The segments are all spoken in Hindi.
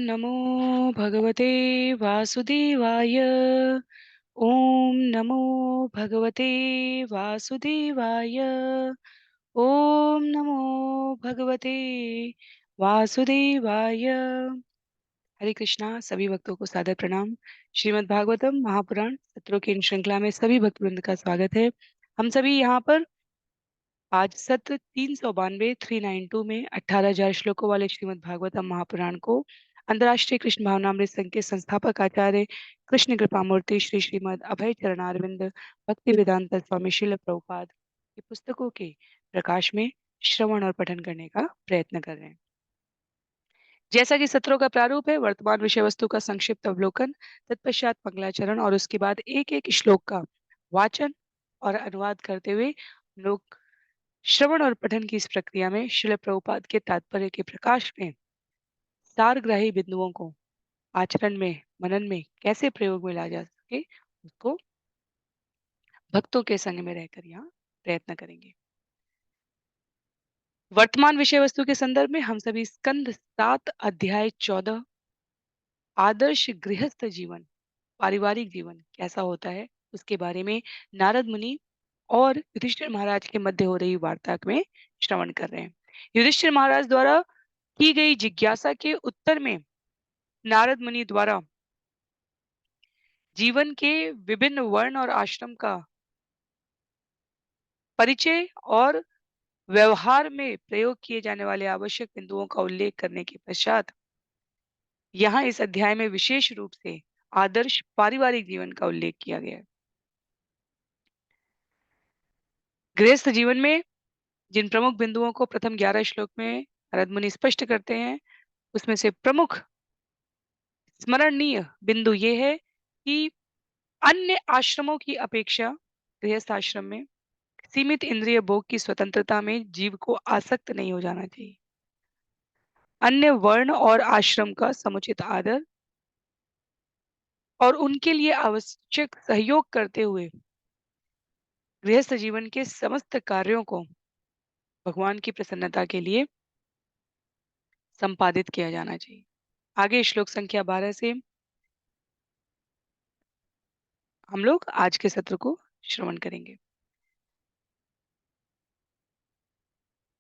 नमो भगवते वासुदेवाय। ओम नमो भगवते वासुदेवाय। ओम नमो भगवते वासुदेवाय। हरे कृष्णा। सभी भक्तों को सादर प्रणाम। श्रीमद् भागवतम महापुराण सत्रों की इन श्रृंखला में सभी भक्त वृंद का स्वागत है। हम सभी यहाँ पर आज सत्र 392 392 में 18,000 श्लोकों वाले श्रीमद् भागवतम महापुराण को अंतर्राष्ट्रीय कृष्ण भावनामृत संघ के संस्थापक आचार्य कृष्ण कृपामूर्ति श्री श्रीमद् अभय चरणारविंद भक्ति वेदांत स्वामी शिल प्रभुपाद की पुस्तकों के प्रकाश में श्रवण और पठन करने का प्रयत्न कर रहे हैं। जैसा कि सत्रों का प्रारूप है, वर्तमान विषय वस्तु का संक्षिप्त अवलोकन, तत्पश्चात मंगलाचरण और उसके बाद एक एक श्लोक का वाचन और अनुवाद करते हुए लोग श्रवण और पठन की इस प्रक्रिया में श्रील प्रभुपाद के तात्पर्य के प्रकाश में सारग्राही बिंदुओं को आचरण में मनन में कैसे प्रयोग में ला जा सके, उसको भक्तों के संग में रहकर यहाँ प्रयत्न करेंगे। वर्तमान विषय वस्तु के संदर्भ में हम सभी स्कंद 7 अध्याय 14 आदर्श गृहस्थ जीवन पारिवारिक जीवन कैसा होता है उसके बारे में नारद मुनि और युधिष्ठिर महाराज के मध्य हो रही वार्ता में श्रवण कर रहे हैं। युधिष्ठिर महाराज द्वारा की गई जिज्ञासा के उत्तर में नारद मुनि द्वारा जीवन के विभिन्न वर्ण और आश्रम का परिचय और व्यवहार में प्रयोग किए जाने वाले आवश्यक बिंदुओं का उल्लेख करने के पश्चात यहाँ इस अध्याय में विशेष रूप से आदर्श पारिवारिक जीवन का उल्लेख किया गया है। गृहस्थ जीवन में जिन प्रमुख बिंदुओं को प्रथम 11 श्लोक में नारद मुनि स्पष्ट करते हैं, उसमें से प्रमुख स्मरणीय बिंदु ये है कि अन्य आश्रमों की अपेक्षा गृहस्थ आश्रम में सीमित इंद्रिय भोग की स्वतंत्रता में जीव को आसक्त नहीं हो जाना चाहिए। अन्य वर्ण और आश्रम का समुचित आदर और उनके लिए आवश्यक सहयोग करते हुए गृहस्थ जीवन के समस्त कार्यों को भगवान की प्रसन्नता के लिए संपादित किया जाना चाहिए। आगे श्लोक संख्या 12 से हम लोग आज के सत्र को श्रवण करेंगे।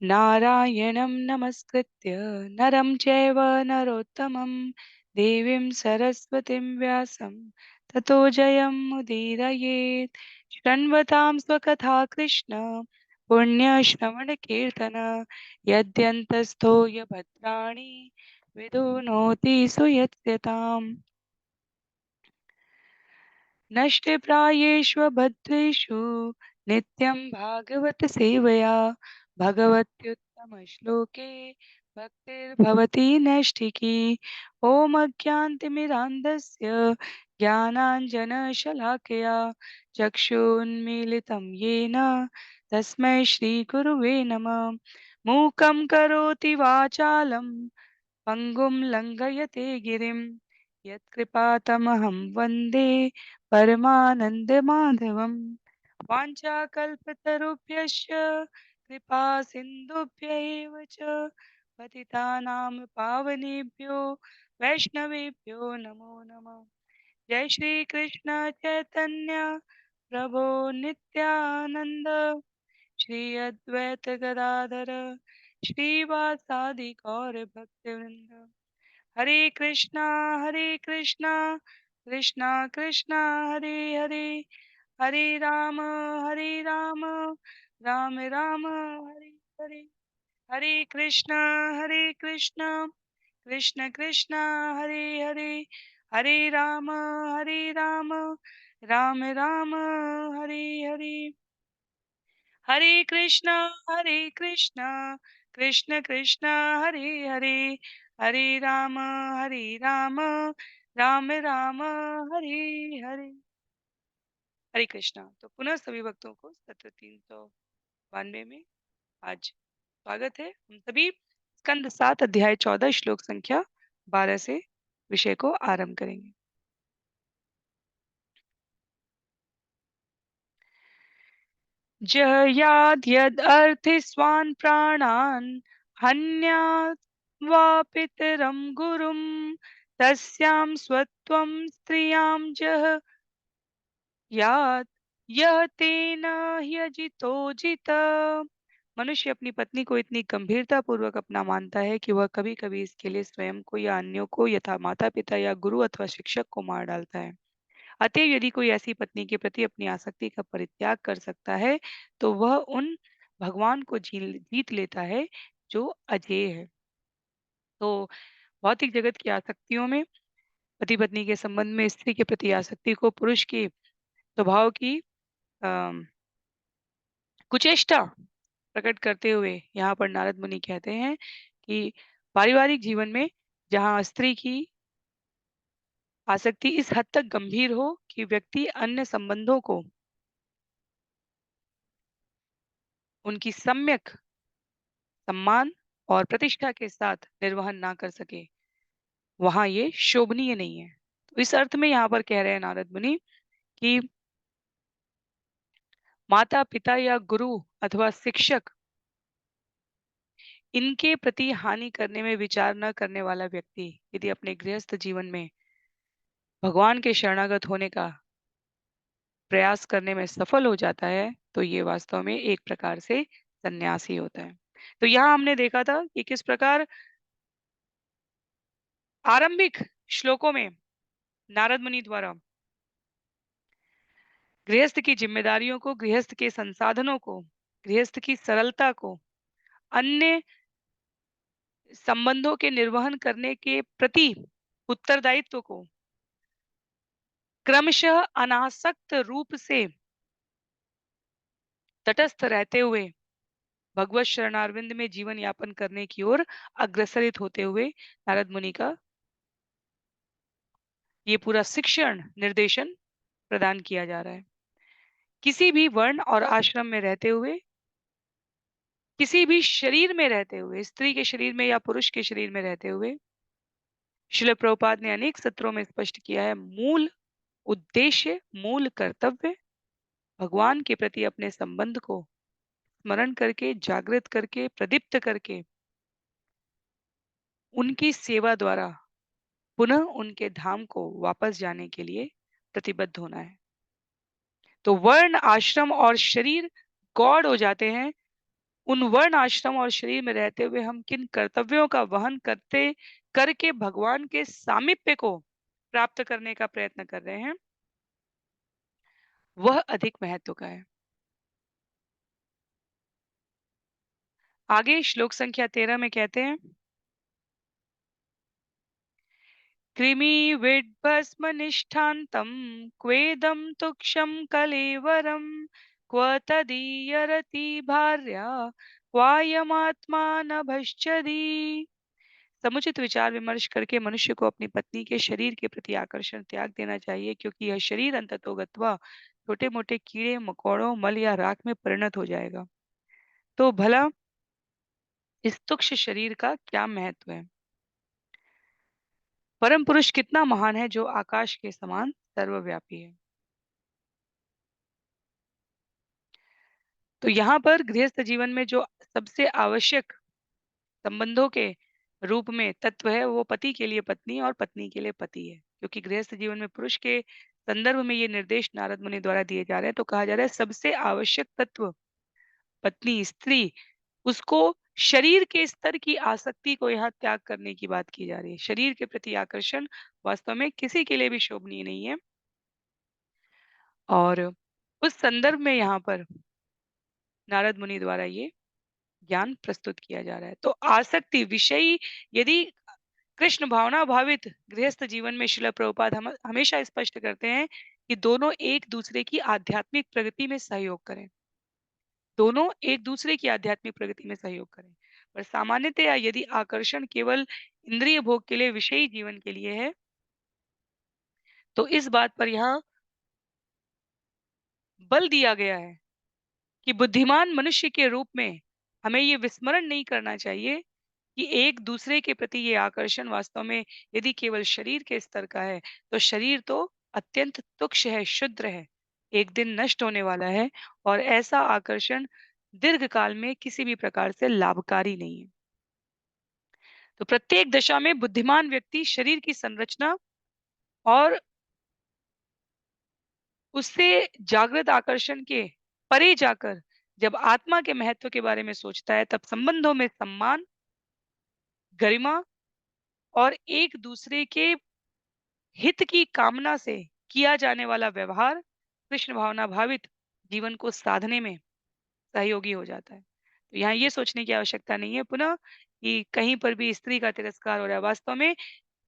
नारायणं नमस्कृत्य नरं चैव नरोत्तमं देवीं सरस्वतीं व्यासं ततो जयमुदीरयेत्। शृण्वतां स्वकथा कृष्ण पुण्यश्रवणकीर्तन यद्यन्तस्थो य भद्राणि विदुनोति सुयत्स्यताम्। नष्टप्रायेष्वभद्रेषु नित्यं भागवत सेवया भगवत्युत्तमश्लोके भक्तिर्भवति नैष्ठिकी। ॐ अज्ञानतिमिरान्धस्य ज्ञानाञ्जनशलाकया चक्षुन्मीलितं येन तस्मै श्रीगुरुवे नमः। मूकं करोति वाचालं पंगुं लंघयते गिरिं यत्कृपातमहं वन्दे परमानन्दमाधवम्। वाञ्छाकल्पतरुभ्यश्च कृपा सिन्धुभ्य एव च पतितानां पावनेभ्यो वैष्णवेभ्यो नमो नमः। जय श्री कृष्ण चैतन्य प्रभो नित्यानंद श्री अद्वैत गदाधर श्रीवासादि गौर भक्तवृंद। हरे कृष्णा कृष्णा कृष्णा हरे हरे हरे राम राम राम हरे हरे। हरे कृष्णा कृष्ण कृष्ण हरे हरे हरे राम राम राम हरे हरे। हरे कृष्णा कृष्ण कृष्ण हरे हरे हरे राम राम राम हरे हरे। हरे कृष्णा। तो पुनः सभी भक्तों को सत्र 392 में आज स्वागत है। हम सभी स्कंद 7 अध्याय 14 श्लोक संख्या 12 से विषय को आरंभ करेंगे। जयाद् यद् अर्थे स्वान् प्राणान् हन्यात् वा पितरं गुरुं तस्यां स्वत्वं स्त्रियां जह यात यह तेन ह्यजितो जित। मनुष्य अपनी पत्नी को इतनी गंभीरता पूर्वक अपना मानता है कि वह कभी कभी इसके लिए स्वयं को या अन्यों को यथा माता पिता या गुरु अथवा शिक्षक को मार डालता है। अतएव यदि कोई ऐसी पत्नी के प्रति अपनी आसक्ति का परित्याग कर सकता है तो वह उन भगवान को जीत लेता है जो अजेय है। तो भौतिक जगत की आसक्तियों में पति पत्नी के संबंध में स्त्री के प्रति आसक्ति को पुरुष के स्वभाव की अम, कुचेष्टा प्रकट करते हुए यहाँ पर नारद मुनि कहते हैं कि पारिवारिक जीवन में जहाँ स्त्री की आसक्ति इस हद तक गंभीर हो कि व्यक्ति अन्य संबंधों को उनकी सम्यक सम्मान और प्रतिष्ठा के साथ निर्वहन ना कर सके, वहां ये शोभनीय नहीं है। तो इस अर्थ में यहाँ पर कह रहे हैं नारद मुनि कि माता पिता या गुरु अथवा शिक्षक इनके प्रति हानि करने में विचार न करने वाला व्यक्ति यदि अपने गृहस्थ जीवन में भगवान के शरणागत होने का प्रयास करने में सफल हो जाता है तो ये वास्तव में एक प्रकार से सन्यासी होता है। तो यहाँ हमने देखा था कि किस प्रकार आरंभिक श्लोकों में नारद मुनि द्वारा गृहस्थ की जिम्मेदारियों को, गृहस्थ के संसाधनों को, गृहस्थ की सरलता को, अन्य संबंधों के निर्वहन करने के प्रति उत्तरदायित्व को क्रमशः अनासक्त रूप से तटस्थ रहते हुए भगवत शरणारविंद में जीवन यापन करने की ओर अग्रसरित होते हुए नारद मुनि का ये पूरा शिक्षण निर्देशन प्रदान किया जा रहा है। किसी भी वर्ण और आश्रम में रहते हुए, किसी भी शरीर में रहते हुए, स्त्री के शरीर में या पुरुष के शरीर में रहते हुए श्रील प्रभुपाद ने अनेक सत्रों में स्पष्ट किया है, मूल उद्देश्य, मूल कर्तव्य भगवान के प्रति अपने संबंध को स्मरण करके, जागृत करके, प्रदीप्त करके उनकी सेवा द्वारा पुनः उनके धाम को वापस जाने के लिए प्रतिबद्ध होना है। तो वर्ण आश्रम और शरीर गॉड हो जाते हैं। उन वर्ण आश्रम और शरीर में रहते हुए हम किन कर्तव्यों का वहन करते करके भगवान के सामीप्य को प्राप्त करने का प्रयत्न कर रहे हैं, वह अधिक महत्व का है। आगे श्लोक संख्या 13 में कहते हैं, कृमि विड्भस्म निष्ठान्तं क्वेदं तुक्षं कलेवरं क्व तदीयरति भार्या क्वायमात्मा नभश्चदी। समुचित विचार विमर्श करके मनुष्य को अपनी पत्नी के शरीर के प्रति आकर्षण त्याग देना चाहिए, क्योंकि यह शरीर अंततोगत्वा छोटे मोटे कीड़े मकोड़ों मल या राख में परिणत हो जाएगा। तो भला इस तुक्ष शरीर का क्या महत्व है? परम पुरुष कितना महान है जो आकाश के समान सर्वव्यापी है। तो यहाँ पर गृहस्थ जीवन में जो सबसे आवश्यक संबंधों के रूप में तत्व है वो पति के लिए पत्नी और पत्नी के लिए पति है, क्योंकि गृहस्थ जीवन में पुरुष के संदर्भ में ये निर्देश नारद मुनि द्वारा दिए जा रहे हैं। तो कहा जा रहा है सबसे आवश्यक तत्व पत्नी स्त्री, उसको शरीर के स्तर की आसक्ति को यहाँ त्याग करने की बात की जा रही है। शरीर के प्रति आकर्षण वास्तव में किसी के लिए भी शोभनीय नहीं है। और उस संदर्भ में यहाँ पर नारद मुनि द्वारा ये ज्ञान प्रस्तुत किया जा रहा है। तो आसक्ति विषयी यदि कृष्ण भावना भावित गृहस्थ जीवन में श्रील प्रभुपाद हम हमेशा स्पष्ट करते हैं कि दोनों एक दूसरे की आध्यात्मिक प्रगति में सहयोग करें, दोनों एक दूसरे की आध्यात्मिक प्रगति में सहयोग करें। पर सामान्यतया यदि आकर्षण केवल इंद्रिय भोग के लिए, विषयी जीवन के लिए है, तो इस बात पर यहाँ बल दिया गया है कि बुद्धिमान मनुष्य के रूप में हमें ये विस्मरण नहीं करना चाहिए कि एक दूसरे के प्रति ये आकर्षण वास्तव में यदि केवल शरीर के स्तर का है तो शरीर तो अत्यंत तुक्ष है, शुद्र है, एक दिन नष्ट होने वाला है, और ऐसा आकर्षण दीर्घ काल में किसी भी प्रकार से लाभकारी नहीं है। तो प्रत्येक दशा में बुद्धिमान व्यक्ति शरीर की संरचना और उससे जागृत आकर्षण के परे जाकर जब आत्मा के महत्व के बारे में सोचता है, तब संबंधों में सम्मान, गरिमा और एक दूसरे के हित की कामना से किया जाने वाला व्यवहार कृष्ण भावना भावित जीवन को साधने में सहयोगी हो जाता है। तो यहाँ ये सोचने की आवश्यकता नहीं है पुनः कि कहीं पर भी स्त्री का तिरस्कार हो रहा है। वास्तव में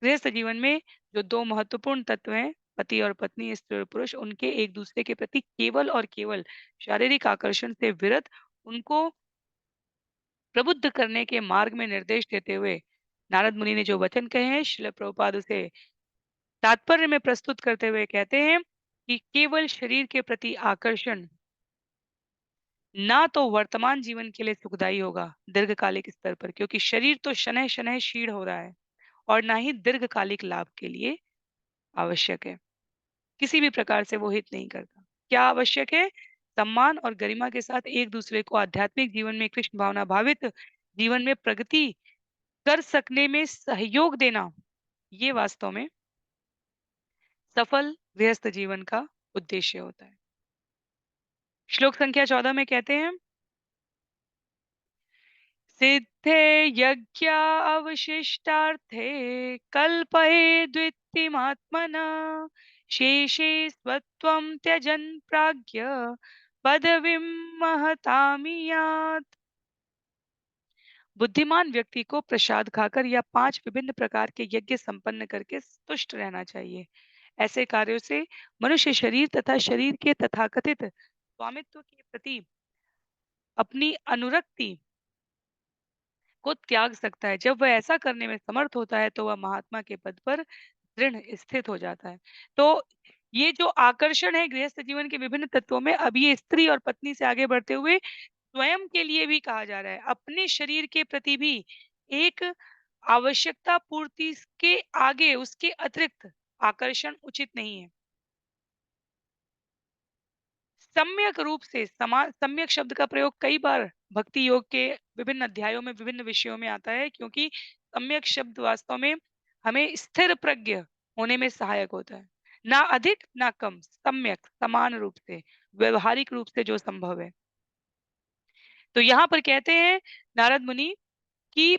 गृहस्थ जीवन में जो दो महत्वपूर्ण तत्व हैं, पति और पत्नी, स्त्री और पुरुष, उनके एक दूसरे के प्रति केवल और केवल शारीरिक आकर्षण से विरत उनको प्रबुद्ध करने के मार्ग में निर्देश देते हुए नारद मुनि ने जो वचन कहे हैं, श्रील प्रभुपाद उसे तात्पर्य में प्रस्तुत करते हुए कहते हैं कि केवल शरीर के प्रति आकर्षण ना तो वर्तमान जीवन के लिए सुखदायी होगा दीर्घकालिक स्तर पर, क्योंकि शरीर तो शनैः शनैः क्षीण हो रहा है, और ना ही दीर्घकालिक लाभ के लिए आवश्यक है। किसी भी प्रकार से वो हित नहीं करता। क्या आवश्यक है? सम्मान और गरिमा के साथ एक दूसरे को आध्यात्मिक जीवन में कृष्ण भावना भावित जीवन में प्रगति कर सकने में सहयोग देना, ये वास्तव में सफल गृहस्थ जीवन का उद्देश्य होता है। श्लोक संख्या 14 में कहते हैं, सिद्धे यज्ञा अवशिष्टार्थे कल्पये द्वितीमात्मना शेषे स्वत्वं त्यजन् प्राज्ञ पदवीं महतामियात्। बुद्धिमान व्यक्ति को प्रसाद खाकर या 5 विभिन्न प्रकार के यज्ञ संपन्न करके तुष्ट रहना चाहिए। ऐसे कार्यों से मनुष्य शरीर तथा शरीर के तथाकथित स्वामित्व के प्रति अपनी अनुरक्ति को त्याग सकता है। जब वह ऐसा करने में समर्थ होता है तो वह महात्मा के पद पर दृढ़ स्थित हो जाता है। तो ये जो आकर्षण है गृहस्थ जीवन के विभिन्न तत्वों में, अब ये स्त्री और पत्नी से आगे बढ़ते हुए स्वयं के लिए भी कहा जा रहा है। अपने शरीर के प्रति भी एक आवश्यकता पूर्ति के आगे उसके अतिरिक्त आकर्षण उचित नहीं है। सम्यक रूप से सम्यक शब्द का प्रयोग कई बार भक्ति योग के विभिन्न अध्यायों में विभिन्न विषयों में आता है, क्योंकि सम्यक शब्द वास्तव में हमें स्थिर प्रज्ञ होने में सहायक होता है। ना अधिक ना कम, सम्यक समान रूप से व्यवहारिक रूप से जो संभव है। तो यहाँ पर कहते हैं नारद मुनि कि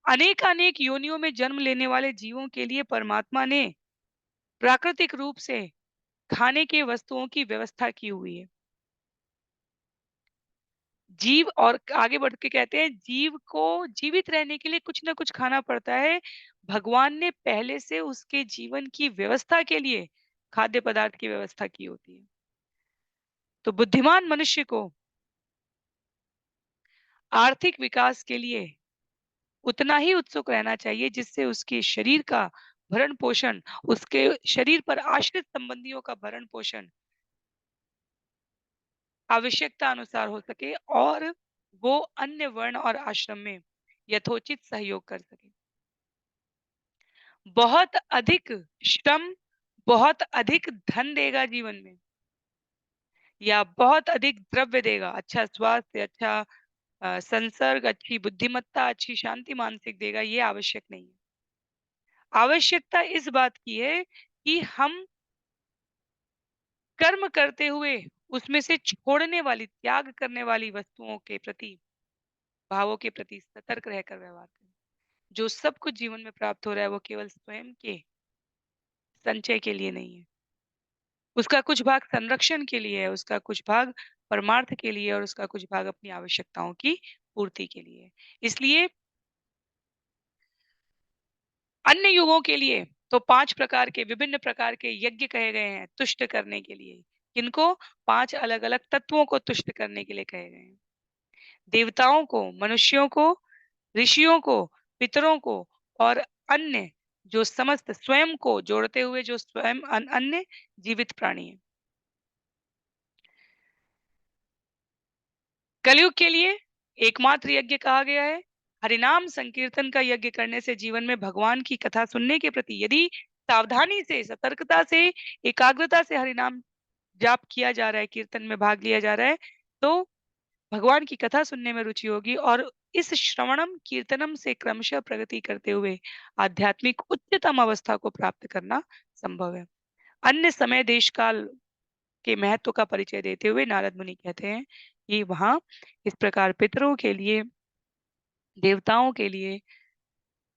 अनेकानेक योनियों में जन्म लेने वाले जीवों के लिए परमात्मा ने प्राकृतिक रूप से खाने के वस्तुओं की व्यवस्था की हुई है। जीव और आगे बढ़ के कहते हैं जीव को जीवित रहने के लिए कुछ ना कुछ खाना पड़ता है। भगवान ने पहले से उसके जीवन की व्यवस्था के लिए खाद्य पदार्थ की व्यवस्था की होती है। तो बुद्धिमान मनुष्य को आर्थिक विकास के लिए उतना ही उत्सुक रहना चाहिए जिससे उसके शरीर का भरण पोषण, उसके शरीर पर आश्रित संबंधियों का भरण पोषण आवश्यकता अनुसार हो सके और वो अन्य वर्ण और आश्रम में यथोचित सहयोग कर सके। बहुत अधिक श्रम, बहुत अधिक धन देगा जीवन में, या बहुत अधिक द्रव्य देगा, अच्छा स्वास्थ्य, अच्छा संसर्ग, अच्छी बुद्धिमत्ता, अच्छी शांति मानसिक देगा, ये आवश्यक नहीं है। आवश्यकता इस बात की है कि हम कर्म करते हुए उसमें से छोड़ने वाली, त्याग करने वाली वस्तुओं के प्रति, भावों के प्रति सतर्क रहकर व्यवहार करें। जो सब कुछ जीवन में प्राप्त हो रहा है वो केवल स्वयं के संचय के लिए नहीं है। उसका कुछ भाग संरक्षण के लिए है, उसका कुछ भाग परमार्थ के लिए, और उसका कुछ भाग अपनी आवश्यकताओं की पूर्ति के लिए है। इसलिए अन्य युगों के लिए तो 5 प्रकार के विभिन्न प्रकार के यज्ञ कहे गए हैं तुष्ट करने के लिए। किनको? 5 अलग-अलग तत्वों को तुष्ट करने के लिए कहे गए हैं। देवताओं को, मनुष्यों को, ऋषियों को, पितरों को और अन्य जो समस्त स्वयं को जोड़ते हुए जो स्वयं अन्य जीवित प्राणी हैं। कलयुग के लिए एकमात्र यज्ञ कहा गया है। हरिनाम संकीर्तन का यज्ञ करने से जीवन में भगवान की कथा सुनने के प्रति यदि सावधानी से, सतर्कता से, एकाग्रता से हरिनाम जाप किया जा रहा है, कीर्तन में भाग लिया जा रहा है, तो भगवान की कथा सुनने में रुचि होगी और इस श्रवणम कीर्तनम से क्रमशः प्रगति करते हुए आध्यात्मिक उच्चतम अवस्था को प्राप्त करना संभव है। अन्य समय देश काल के महत्व का परिचय देते हुए नारद मुनि कहते हैं कि वहां इस प्रकार पितरों के लिए, देवताओं के लिए,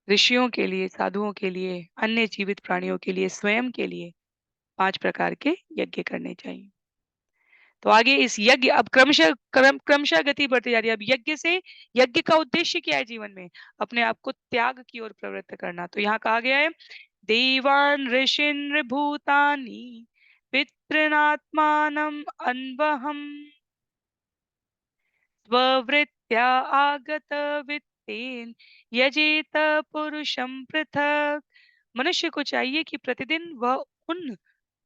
ऋषियों के लिए, साधुओं के लिए, अन्य जीवित प्राणियों के लिए, स्वयं के लिए 5 प्रकार के यज्ञ करने चाहिए। तो आगे इस यज्ञ अब क्रमशः गति बढ़ती जा रही है। अब यज्ञ से, यज्ञ का उद्देश्य क्या है जीवन में? अपने आप को त्याग की ओर प्रवृत्त करना। तो यहाँ कहा गया है, देवान् ऋषीन् भूतानि पितॄनात्मानम् अन्वहम् स्ववृत्त्या आगत वित्तेन यजेत पुरुषं पृथक। मनुष्य को चाहिए कि प्रतिदिन वह उन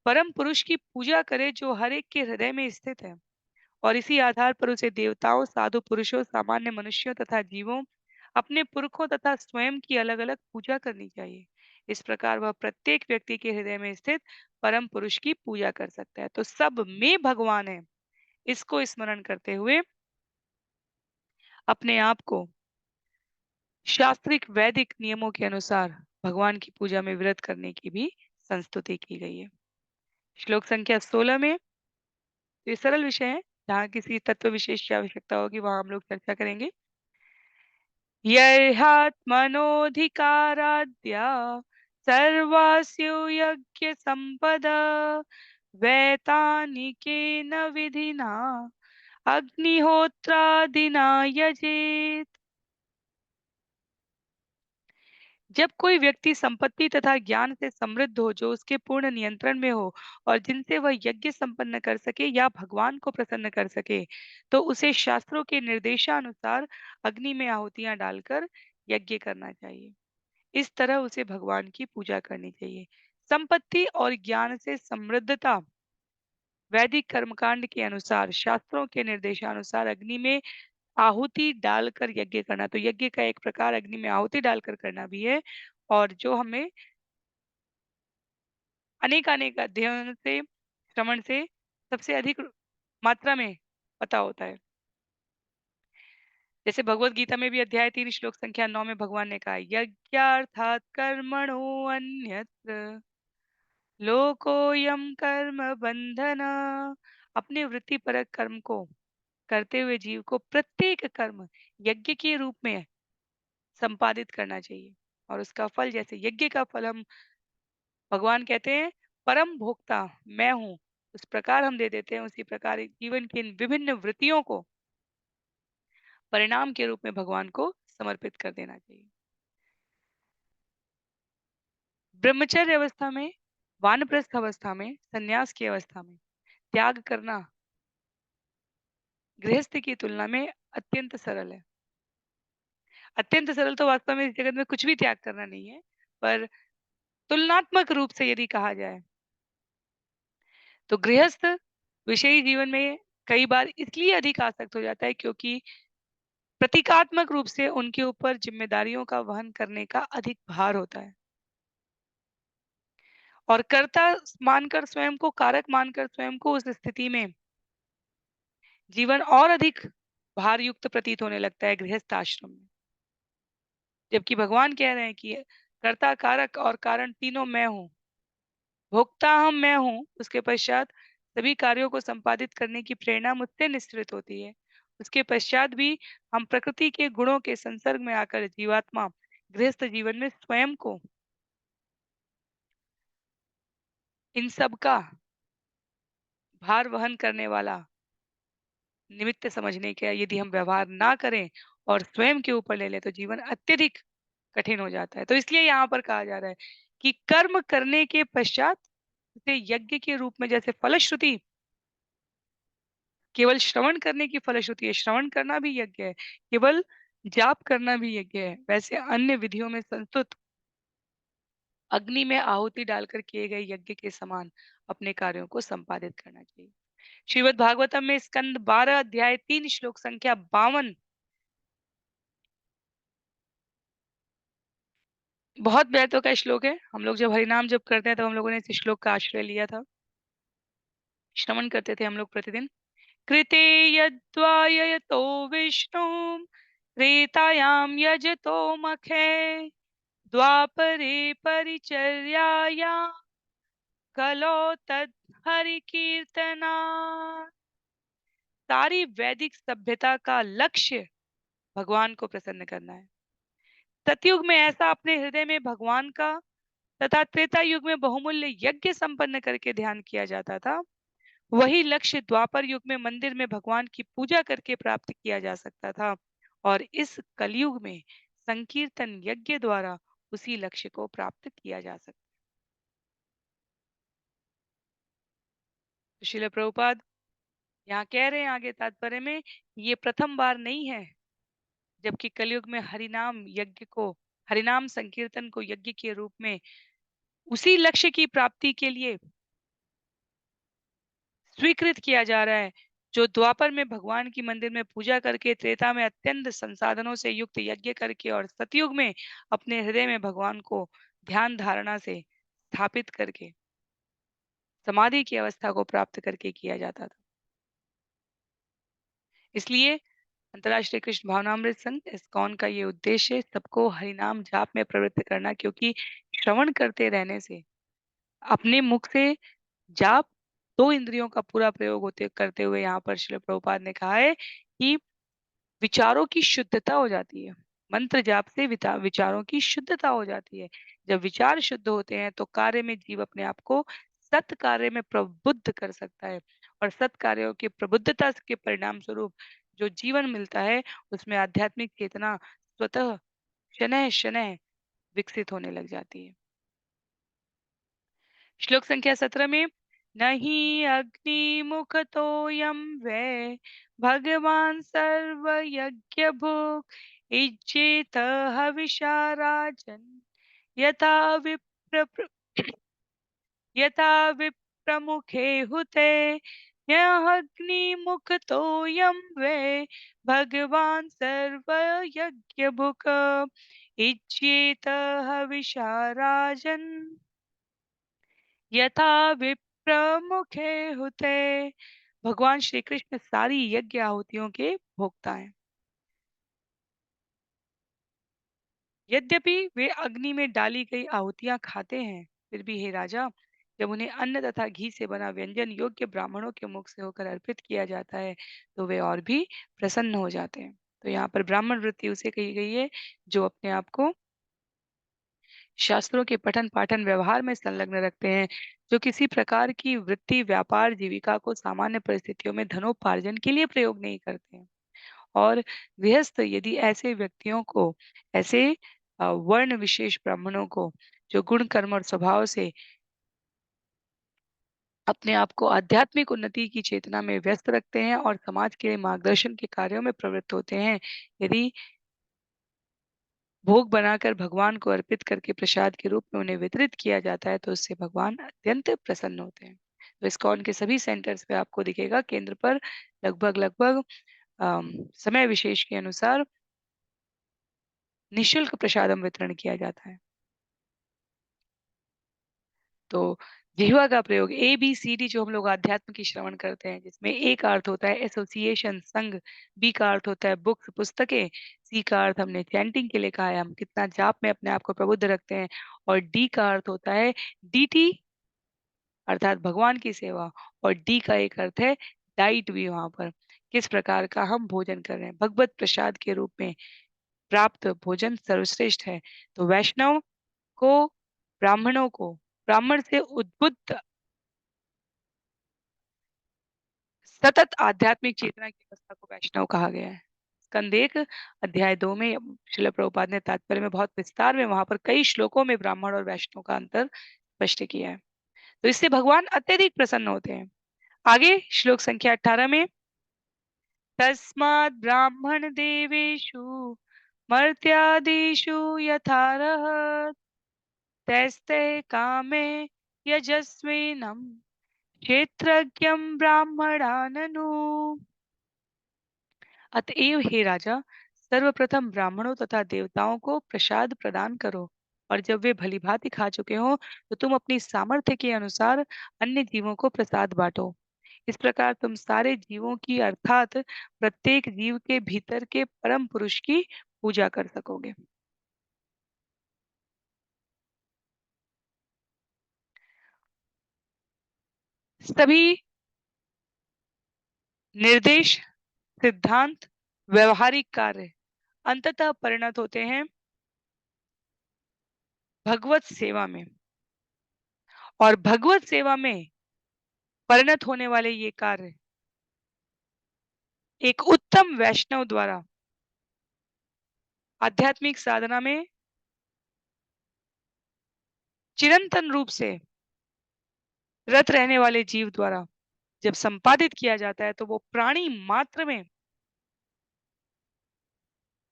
परम पुरुष की पूजा करे जो हर एक के हृदय में स्थित है, और इसी आधार पर उसे देवताओं, साधु पुरुषों, सामान्य मनुष्यों तथा जीवों, अपने पुरखों तथा स्वयं की अलग अलग पूजा करनी चाहिए। इस प्रकार वह प्रत्येक व्यक्ति के हृदय में स्थित परम पुरुष की पूजा कर सकता है। तो सब में भगवान है, इसको स्मरण करते हुए अपने आप को शास्त्रिक वैदिक नियमों के अनुसार भगवान की पूजा में व्रत करने की भी संस्तुति की गई है। श्लोक संख्या 16 में, तो ये सरल विषय है, जहाँ किसी तत्व विशेष की आवश्यकता होगी वहां हम लोग चर्चा करेंगे। यहात्मनोऽधिकाराद्या सर्वास्यो यज्ञ संपदा वैतानिकेन विधिना अग्निहोत्रादिना यजेत। जब कोई व्यक्ति संपत्ति तथा ज्ञान से समृद्ध हो, जो उसके पूर्ण नियंत्रण में हो और जिनसे वह यज्ञ संपन्न कर सके या भगवान को प्रसन्न कर सके, तो उसे शास्त्रों के निर्देशानुसार अग्नि में आहुतियां डालकर यज्ञ करना चाहिए। इस तरह उसे भगवान की पूजा करनी चाहिए। संपत्ति और ज्ञान से समृद्धता, वैदिक कर्मकांड के अनुसार, शास्त्रों के निर्देशानुसार अग्नि में आहुति डालकर यज्ञ करना, तो यज्ञ का एक प्रकार अग्नि में आहुति डालकर करना भी है, और जो हमें अनेक अनेक अध्ययन से, श्रवण से सबसे अधिक मात्रा में पता होता है। जैसे भगवत गीता में भी अध्याय 3 श्लोक संख्या 9 में भगवान ने कहा, यज्ञार्थात् कर्मणो अन्यत्र लोकोऽयं कर्म बंधन। अपने वृत्तिपरक कर्म को करते हुए जीव को प्रत्येक कर्म यज्ञ के रूप में संपादित करना चाहिए, और उसका फल, जैसे यज्ञ का फल हम, भगवान कहते हैं, परम भोक्ता मैं हूँ, उस प्रकार हम दे देते हैं, उसी प्रकार जीवन की इन विभिन्न वृत्तियों को परिणाम के रूप में भगवान को समर्पित कर देना चाहिए। ब्रह्मचर्य अवस्था में, वानप्रस्थ अवस्था में, संन्यास की अवस्था में त्याग करना गृहस्थ की तुलना में अत्यंत सरल है। अत्यंत सरल तो वास्तव में इस जगत में कुछ भी त्याग करना नहीं है, पर तुलनात्मक रूप से यदि कहा जाए तो गृहस्थ विषयी जीवन में कई बार इसलिए अधिक आसक्त हो जाता है क्योंकि प्रतीकात्मक रूप से उनके ऊपर जिम्मेदारियों का वहन करने का अधिक भार होता है, और कर्ता मानकर स्वयं को, कारक मानकर स्वयं को उस स्थिति में जीवन और अधिक भार युक्त प्रतीत होने लगता है गृहस्थ आश्रम में। जबकि भगवान कह रहे हैं कि कर्ता, कारक और कारण तीनों मैं हूँ, भोक्ता हम मैं हूँ, उसके पश्चात सभी कार्यों को संपादित करने की प्रेरणा मुझसे निश्चित होती है। उसके पश्चात भी हम प्रकृति के गुणों के संसर्ग में आकर जीवात्मा गृहस्थ जीवन में स्वयं को इन सब का भार वहन करने वाला निमित्त समझने का यदि हम व्यवहार ना करें और स्वयं के ऊपर ले लें, तो जीवन अत्यधिक कठिन हो जाता है। तो इसलिए यहाँ पर कहा जा रहा है कि कर्म करने के पश्चात उसे यज्ञ के रूप में, जैसे फलश्रुति केवल श्रवण करने की फलश्रुति है, श्रवण करना भी यज्ञ है, केवल जाप करना भी यज्ञ है, वैसे अन्य विधियों में संस्तुत अग्नि में आहुति डालकर किए गए यज्ञ के समान अपने कार्यों को संपादित करना चाहिए। श्रीमद् भागवतम में स्कंद 12 अध्याय 3 श्लोक संख्या 52 बहुत महत्व का श्लोक है। हम लोग जब हरिनाम जप करते हैं, तो हम लोगों ने इस श्लोक का आश्रय लिया था, श्रवण करते थे हम लोग प्रतिदिन। कृते यद्वाययतो विष्णुं त्रेतायां यजतो मखे द्वापरे परिचर्यायां कलो तत् हरिकीर्तना। सारी वैदिक सभ्यता का लक्ष्य भगवान को प्रसन्न करना है। सतयुग में ऐसा अपने हृदय में भगवान का तथा त्रेता युग में बहुमूल्य यज्ञ संपन्न करके ध्यान किया जाता था। वही लक्ष्य द्वापर युग में मंदिर में भगवान की पूजा करके प्राप्त किया जा सकता था और इस कलयुग में संकीर्तन यज्ञ द्वारा उसी लक्ष्य को प्राप्त किया जा सकता है। तो श्रील प्रभुपाद यहाँ कह रहे हैं आगे तात्पर्य में, ये प्रथम बार नहीं है जबकि कलयुग में हरिनाम यज्ञ को, हरिनाम संकीर्तन को यज्ञ के रूप में उसी लक्ष्य की प्राप्ति के लिए स्वीकृत किया जा रहा है जो द्वापर में भगवान की मंदिर में पूजा करके, त्रेता में अत्यंत संसाधनों से युक्त यज्ञ करके और सतयुग में अपने हृदय में भगवान को ध्यान धारणा से स्थापित करके समाधि की अवस्था को प्राप्त करके किया जाता था। इसलिए अंतर्राष्ट्रीय कृष्ण भावनामृत संघ इस्कॉन का ये उद्देश्य सबको हरिनाम जाप में प्रवृत्त करना, क्योंकि श्रवण करते रहने से अपने मुख से जाप, दो इंद्रियों का पूरा प्रयोग होते करते हुए यहाँ पर श्रील प्रभुपाद ने कहा है कि विचारों की शुद्धता हो जाती है। मंत्र जाप से विचारों की शुद्धता हो जाती है। जब विचार शुद्ध होते हैं तो कार्य में जीव अपने आप को सत कार्य में प्रबुद्ध कर सकता है और सत कार्यों की प्रबुद्धता के परिणाम स्वरूप जो जीवन मिलता है उसमें आध्यात्मिक चेतना स्वतः शनैः शनैः विकसित होने लग जाती है। श्लोक संख्या 17 में नहीं अग्निमुखतोऽयं वै भगवान सर्वयज्ञ भुक् इज्जेत हविषा राजन् यथा विप्र यथा विप्रमुखे हुते अग्निमुखतोऽयं वै भगवान सर्वयज्ञ भुक् इज्जेत हविषा राजन् यथा विप्रमुखे हुते। भगवान श्री कृष्ण सारी यज्ञ आहुतियों के भोक्ता हैं। यद्यपि वे अग्नि में डाली गई आहुतियां खाते हैं, फिर भी हे राजा, जब उन्हें अन्न तथा घी से बना व्यंजन योग्य ब्राह्मणों के मुख से होकर अर्पित किया जाता है तो वे और भी प्रसन्न हो जाते हैं। तो यहाँ पर ब्राह्मण वृत्ति उसे कही गई है जो अपने आप को शास्त्रों के पठन पाठन व्यवहार में संलग्न रखते हैं, जो किसी प्रकार की वृत्ति व्यापार जीविका को सामान्य परिस्थितियों में धनोपार्जन के लिए प्रयोग नहीं करते हैं। और गृहस्थ यदि ऐसे व्यक्तियों को, ऐसे वर्ण विशेष ब्राह्मणों को जो गुण कर्म और स्वभाव से अपने आप को आध्यात्मिक उन्नति की चेतना में व्यस्त रखते हैं और समाज के मार्गदर्शन के कार्यों में प्रवृत्त होते हैं, यदि भोग बनाकर भगवान को अर्पित करके प्रसाद के रूप में उन्हें वितरित किया जाता है तो उससे भगवान अत्यंत प्रसन्न होते हैं। तो इस्कॉन के सभी सेंटर्स पे आपको दिखेगा केंद्र पर लगभग लगभग समय विशेष के अनुसार निशुल्क प्रसादम वितरण किया जाता है। तो जिह्वा का प्रयोग ए बी सी डी जो हम लोग आध्यात्म की श्रवण करते हैं, जिसमें ए का अर्थ होता है एसोसिएशन संघ, बी का अर्थ होता है बुक्स पुस्तकें, सी का अर्थ हमने चैंटिंग के लिए कहा है, हम कितना जाप में अपने आप को प्रबुद्ध रखते हैं, और डी का अर्थ होता है डीटी अर्थात भगवान की सेवा, और डी का एक अर्थ है डाइट भी, वहां पर किस प्रकार का हम भोजन कर रहे हैं। भगवत प्रसाद के रूप में प्राप्त भोजन सर्वश्रेष्ठ है। तो वैष्णव को, ब्राह्मणों को, ब्राह्मण से उद्बुद्ध सतत आध्यात्मिक चेतना की अवस्था को वैष्णव कहा गया है। स्कंद 1 अध्याय 2 में श्रील प्रभुपाद ने तात्पर्य में बहुत विस्तार में वहां पर कई श्लोकों में ब्राह्मण और वैष्णव का अंतर स्पष्ट किया है। तो इससे भगवान अत्यधिक प्रसन्न होते हैं। आगे श्लोक संख्या 18 में तस्मात् ब्राह्मण देवेषु मर्त्यादिषु यथारहत् तैस्ते कामे यजस्विनम् क्षेत्रज्ञं ब्राह्मणाननु। अतएव हे राजा, सर्वप्रथम ब्राह्मणों तथा देवताओं को प्रसाद प्रदान करो, और जब वे भली भांति खा चुके हों तो तुम अपनी सामर्थ्य के अनुसार अन्य जीवों को प्रसाद बांटो। इस प्रकार तुम सारे जीवों की अर्थात प्रत्येक जीव के भीतर के परम पुरुष की पूजा कर सकोगे। सभी निर्देश, सिद्धांत, व्यवहारिक कार्य अंततः परिणत होते हैं भगवत सेवा में, और भगवत सेवा में परिणत होने वाले ये कार्य एक उत्तम वैष्णव द्वारा आध्यात्मिक साधना में चिरंतन रूप से रत रहने वाले जीव द्वारा जब संपादित किया जाता है तो वो प्राणी मात्र में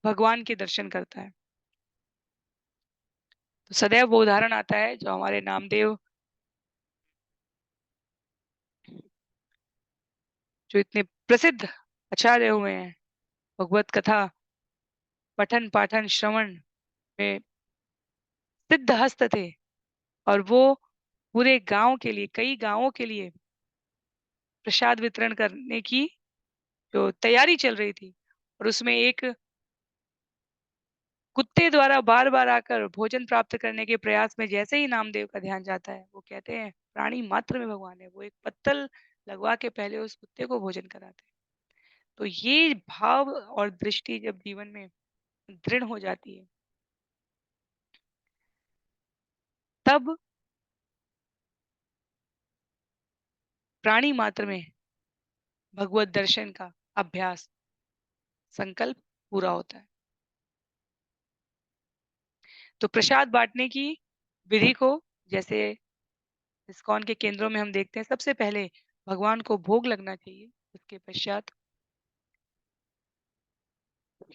भगवान के दर्शन करता है। तो सदैव वो उदाहरण आता है जो हमारे नामदेव, जो इतने प्रसिद्ध आचार्य हुए हैं, भगवत कथा पठन पाठन श्रवण में सिद्ध हस्त थे, और वो पूरे गांव के लिए, कई गांवों के लिए प्रसाद वितरण करने की जो तैयारी चल रही थी, और उसमें एक कुत्ते द्वारा बार बार आकर भोजन प्राप्त करने के प्रयास में जैसे ही नामदेव का ध्यान जाता है, वो कहते हैं प्राणी मात्र में भगवान है, वो एक पत्तल लगवा के पहले उस कुत्ते को भोजन कराते हैं। तो ये भाव और दृष्टि जब जीवन में दृढ़ हो जाती है, तब प्राणी मात्र में भगवत दर्शन का अभ्यास, संकल्प पूरा होता है। तो प्रसाद बांटने की विधि को, जैसे इस्कॉन के केंद्रों में हम देखते हैं, सबसे पहले भगवान को भोग लगना चाहिए, उसके पश्चात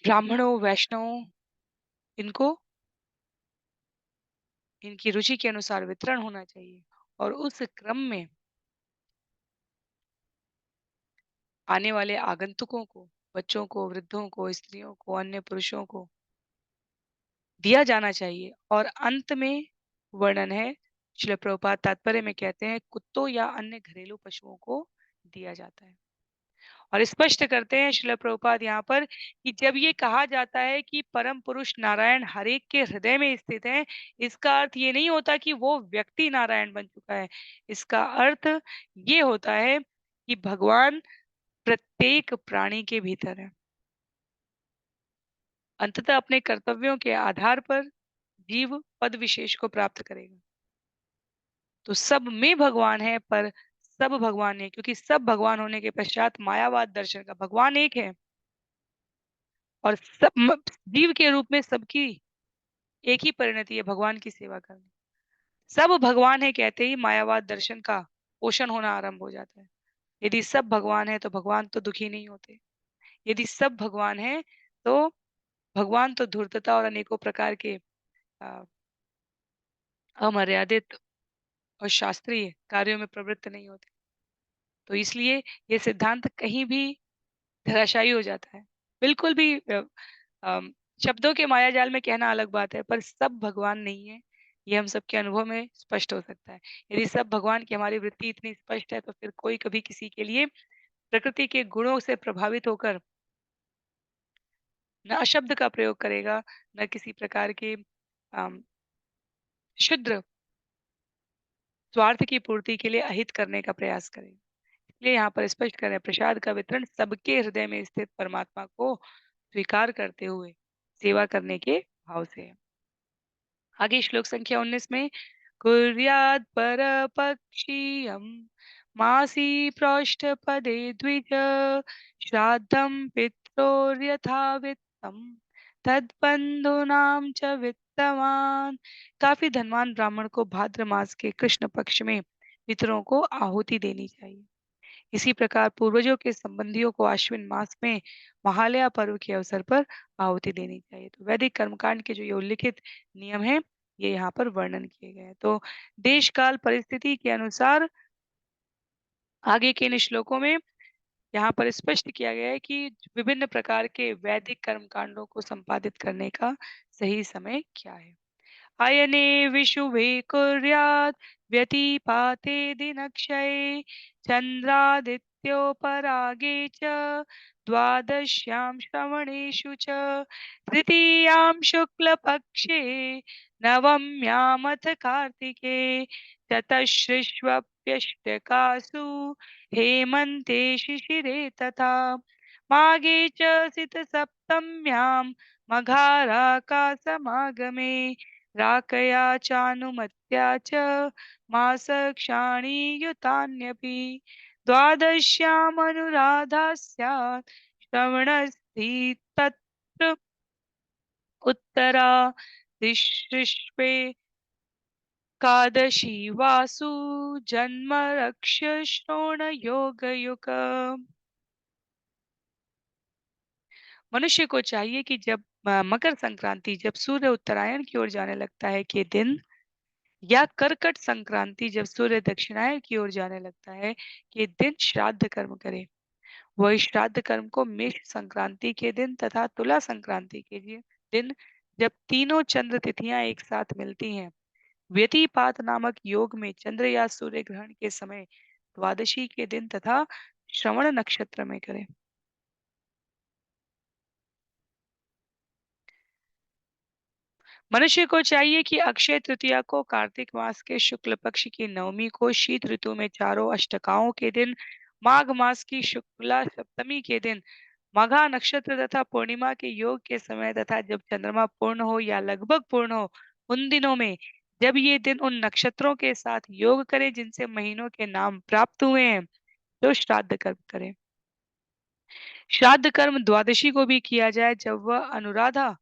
ब्राह्मणों, वैष्णवों, इनको इनकी रुचि के अनुसार वितरण होना चाहिए, और उस क्रम में आने वाले आगंतुकों को, बच्चों को, वृद्धों को, स्त्रियों को, अन्य पुरुषों को दिया जाना चाहिए। और अंत में वर्णन है, श्रील प्रभुपाद तात्पर्य में कहते हैं कुत्तों या अन्य घरेलू पशुओं को दिया जाता है। और स्पष्ट करते हैं श्रील प्रभुपाद यहाँ पर कि जब ये कहा जाता है कि परम पुरुष नारायण हरेक के हृदय में स्थित है, इसका अर्थ ये नहीं होता कि वो व्यक्ति नारायण बन चुका है। इसका अर्थ ये होता है कि भगवान प्रत्येक प्राणी के भीतर है। अंततः अपने कर्तव्यों के आधार पर जीव पद विशेष को प्राप्त करेगा। तो सब में भगवान है, पर सब भगवान है, क्योंकि सब भगवान होने के पश्चात मायावाद दर्शन का भगवान एक है, और जीव के रूप में सबकी एक ही परिणति है, भगवान की सेवा करनी। सब भगवान है कहते ही मायावाद दर्शन का पोषण होना आरंभ हो जाता है। यदि सब भगवान है तो भगवान तो दुखी नहीं होते। यदि सब भगवान है तो भगवान तो धूर्तता और अनेकों प्रकार के अ, अमर्यादित और शास्त्रीय कार्यों में प्रवृत्त नहीं होते। तो इसलिए ये सिद्धांत कहीं भी धराशायी हो जाता है। बिल्कुल भी अम, शब्दों के मायाजाल में कहना अलग बात है, पर सब भगवान नहीं है, ये हम सबके अनुभव में स्पष्ट हो सकता है। यदि सब भगवान की हमारी वृत्ति इतनी स्पष्ट है, तो फिर कोई कभी किसी के लिए प्रकृति के गुणों से प्रभावित होकर न अशब्द का प्रयोग करेगा, न किसी प्रकार के क्षुद्र स्वार्थ की पूर्ति के लिए अहित करने का प्रयास करेगा। इसलिए यहाँ पर स्पष्ट करें, प्रसाद का वितरण सबके हृदय में स्थित परमात्मा को स्वीकार करते हुए सेवा करने के भाव से है। आगे श्लोक संख्या 19 में, कुर्याद पर पक्षीयम मासी पृष्ठ पदे द्विज श्राद्धम पित्रोर्यथा वित्तम तद बंधुनाम च वित्तवान। काफी धनवान ब्राह्मण को भाद्र मास के कृष्ण पक्ष में पितरों को आहुति देनी चाहिए। इसी प्रकार पूर्वजों के संबंधियों को अश्विन मास में महालया पर्व के अवसर पर आहुति देनी चाहिए। तो वैदिक कर्मकांड के जो ये उल्लिखित नियम है, ये यहाँ पर वर्णन किए गए हैं। तो देश काल परिस्थिति के अनुसार आगे के इन श्लोकों में यहाँ पर स्पष्ट किया गया है कि विभिन्न प्रकार के वैदिक कर्मकांडों को संपादित करने का सही समय क्या है। अयने विषुवे कुर्यात् व्यतिपाते दिनक्षये चंद्रादित्य मृत्योपरागे च द्वादश्यां श्रवणेषु च तृतीयां शुक्लपक्षे नवम्यामथ कार्तिके चतसृष्वप्यष्टकासु हेमन्ते शिशिरे तथा माघे च सितसप्तम्यां मघाराकाशमागमे राकया चानुमत्या च मासक्षाणि युतान्यपि द्वादश्यामनुराधा स्यात् श्रवणस्थितत्र उत्तरा तिसृष्वे कादशी वासु जन्म रक्ष श्रोण योगयुक। मनुष्य को चाहिए कि जब मकर संक्रांति जब सूर्य उत्तरायण की ओर जाने लगता है के दिन, या कर्कट संक्रांति जब सूर्य दक्षिणायन की ओर जाने लगता है कि दिन श्राद्ध कर्म करे। वह श्राद्ध कर्म को मेष संक्रांति के दिन तथा तुला संक्रांति के दिन, जब तीनों चंद्र तिथियां एक साथ मिलती हैं, व्यतिपात नामक योग में चंद्र या सूर्य ग्रहण के समय द्वादशी के दिन तथा श्रवण नक्षत्र में करें। मनुष्य को चाहिए कि अक्षय तृतीया को, कार्तिक मास के शुक्ल पक्ष की नवमी को, शीत ऋतु में चारों अष्टकाओं के दिन, माघ मास की शुक्ला सप्तमी के दिन, मघा नक्षत्र तथा पूर्णिमा के योग के समय तथा जब चंद्रमा पूर्ण हो या लगभग पूर्ण हो उन दिनों में, जब ये दिन उन नक्षत्रों के साथ योग करें जिनसे महीनों के नाम प्राप्त हुए हैं, तो श्राद्ध कर्म करें। श्राद्ध कर्म द्वादशी को भी किया जाए जब वह अनुराधा,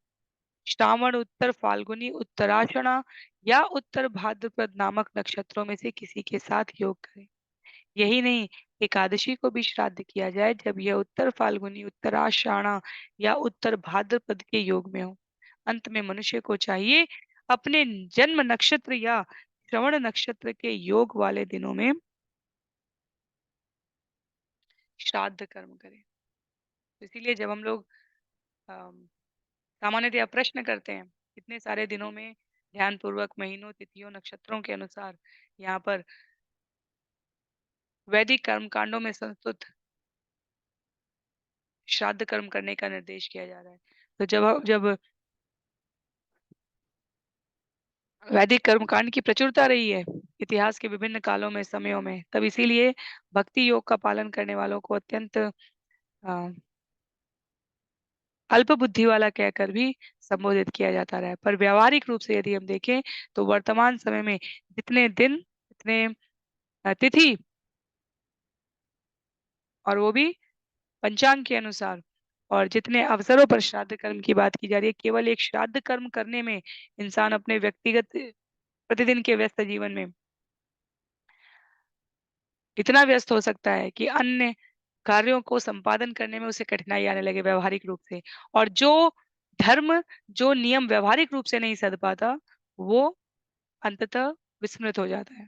श्रावण, उत्तर फाल्गुनी, उत्तराषाढ़ या उत्तर भाद्रपद नामक नक्षत्रों में से किसी के साथ योग करें। यही नहीं, एकादशी को भी श्राद्ध किया जाए जब यह उत्तर फाल्गुनी, उत्तराषाढ़ या उत्तर भाद्रपद के योग में हो। अंत में मनुष्य को चाहिए अपने जन्म नक्षत्र या श्रवण नक्षत्र के योग वाले दिनों में श्राद्ध कर्म करें। तो इसीलिए जब हम लोग अम, सामान्यतः प्रश्न करते हैं कितने सारे दिनों में ध्यान पूर्वक महीनों, तिथियों, नक्षत्रों के अनुसार यहाँ पर वैदिक कर्म कांडों में संस्तुत श्राद्ध कर्म करने का निर्देश किया जा रहा है। तो जब वैदिक कर्मकांड की प्रचुरता रही है इतिहास के विभिन्न कालों में, समयों में, तब इसीलिए भक्ति योग का पालन करने वालों को अत्यंत अल्प बुद्धि वाला कहकर भी संबोधित किया जाता रहा है। पर व्यावहारिक रूप से यदि हम देखें तो वर्तमान समय में जितने दिन, जितने तिथि, और वो भी पंचांग के अनुसार, और जितने अवसरों पर श्राद्ध कर्म की बात की जा रही है, केवल एक श्राद्ध कर्म करने में इंसान अपने व्यक्तिगत प्रतिदिन के व्यस्त जीवन में इतना व्यस्त हो सकता है कि अन्य कार्यों को संपादन करने में उसे कठिनाई आने लगे व्यवहारिक रूप से। और जो धर्म, जो नियम व्यवहारिक रूप से नहीं सध पाता, वो अंततः विस्मृत हो जाता है।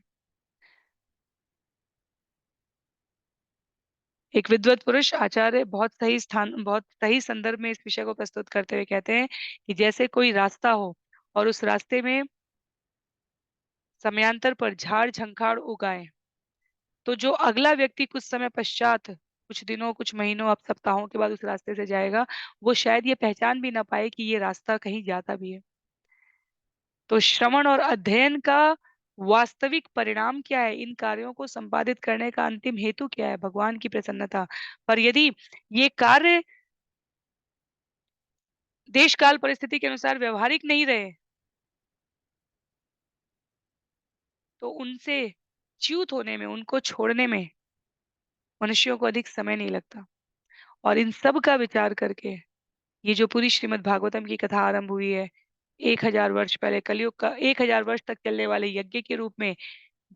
एक विद्वत पुरुष आचार्य बहुत सही संदर्भ में इस विषय को प्रस्तुत करते हुए कहते हैं कि जैसे कोई रास्ता हो और उस रास्ते में समयांतर पर झाड़ झंखाड़ उगाए, तो जो अगला व्यक्ति कुछ समय पश्चात, कुछ दिनों, कुछ महीनों, अब सप्ताहों के बाद उस रास्ते से जाएगा, वो शायद ये पहचान भी ना पाए कि ये रास्ता कहीं जाता भी है। तो श्रवण और अध्ययन का वास्तविक परिणाम क्या है? इन कार्यों को संपादित करने का अंतिम हेतु क्या है? भगवान की प्रसन्नता। पर यदि ये कार्य देश काल परिस्थिति के अनुसार व्यवहारिक नहीं रहे, तो उनसे च्युत होने में, उनको छोड़ने में मनुष्यों को अधिक समय नहीं लगता। और इन सब का विचार करके ये जो पूरी श्रीमद् भागवतम की कथा आरंभ हुई है 1000 वर्ष पहले, कलयुग का 1000 वर्ष तक चलने वाले यज्ञ के रूप में,